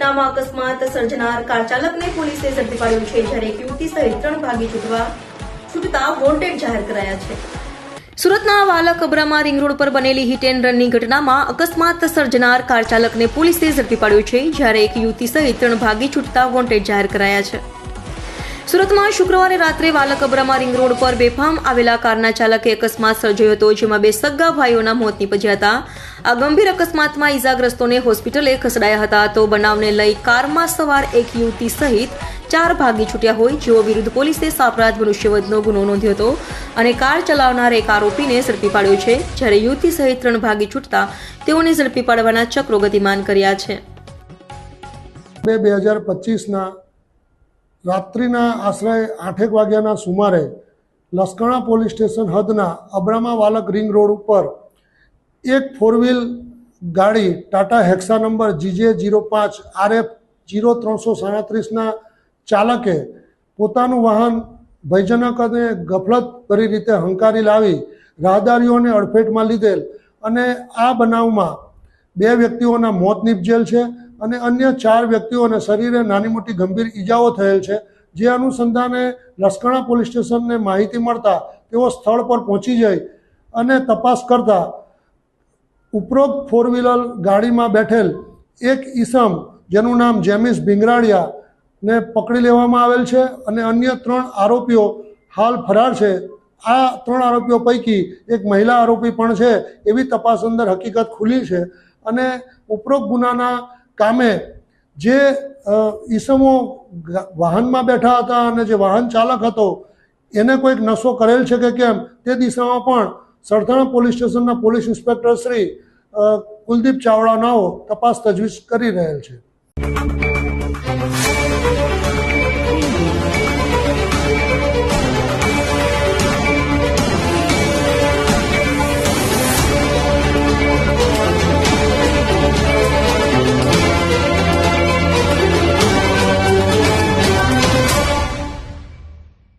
ઘટનામાં અકસ્માત સર્જનાર કાર ચાલકને પોલીસે ઝડપી પાડ્યો છે, જ્યારે એક યુવતી સહિત 3 ભાગી છૂટતા વોન્ટેડ જાહેર કરાયા છે। સુરતના વાલક અબ્રામા રિંગ રોડ પર બનેલી હિટ એન્ડ રનની ઘટનામાં અકસ્માત સર્જનાર કાર ચાલકને પોલીસે ઝડપી પાડ્યો છે, જ્યારે એક યુવતી સહિત 3 ભાગી છૂટતા વોન્ટેડ જાહેર કરાયા છે। સુરતમાં શુક્રવારે રાત્રે વાલક અબ્રામા રિંગ રોડ પર બેફામ આવેલા કારના ચાલકે અકસ્માત સર્જ્યો હતો, જેમાં 2 સગા ભાઈઓના મોત નીપજ્યા હતા। આ ગંભીર અકસ્માતમાં ઈજાગ્રસ્તોને હોસ્પિટલે ખસેડાયા હતા। તો બનાવને લઈ કારમાં સવાર એક યુવતી સહિત 4 ભાગી છૂટ્યા હોય, જેઓ વિરુદ્ધ પોલીસે સાપરાધ મનુષ્યવધનો ગુનો નોંધ્યો હતો અને કાર ચલાવનાર એક આરોપીને ઝડપી પાડ્યો છે, જ્યારે યુવતી સહિત 3 ભાગી છૂટતા તેઓને ઝડપી પાડવાના ચક્રો ગતિમાન કર્યા છે। 2025ના રાત્રિના આશરે 8 વાગ્યાના સુમારે લસકાણા પોલીસ સ્ટેશન હદના અબ્રામા વાલક રિંગ રોડ ઉપર એક 4 ગાડી Tata Hexa number GJ05 RF 0337ના ચાલકે પોતાનું વાહન ભયજનક અને ગફલતભરી રીતે હંકારી લાવી રાહદારીઓને અડફેટમાં લીધેલ અને આ બનાવમાં 2 વ્યક્તિઓના મોત નીપજેલ છે અને અન્ય 4 વ્યક્તિઓને શરીરે નાની મોટી ગંભીર ઈજાઓ થયેલ છે। જે અનુસંધાને લસકાણા પોલીસ સ્ટેશનને માહિતી મળતા તેઓ સ્થળ પર પહોંચી જઈ અને તપાસ કરતા ઉપરોક્ત 4 ગાડીમાં બેઠેલ એક ઈસમ જેનું નામ જેમિસ ભીંગરાડિયા ને પકડી લેવામાં આવેલ છે અને અન્ય 3 આરોપીઓ હાલ ફરાર છે। આ 3 આરોપીઓ પૈકી એક મહિલા આરોપી પણ છે એવી તપાસ અંદર હકીકત ખુલી છે અને ઉપરોક્ત ગુનાના કામે જે ઈસમો વાહનમાં બેઠા હતા અને જે વાહન ચાલક હતો એને કોઈક નશો કરેલ છે કે કેમ તે દિશામાં પણ સરથાણા પોલીસ સ્ટેશનના પોલીસ ઇન્સ્પેક્ટર શ્રી કુલદીપ ચાવડા નાઓ તપાસ તજવીજ કરી રહેલ છે।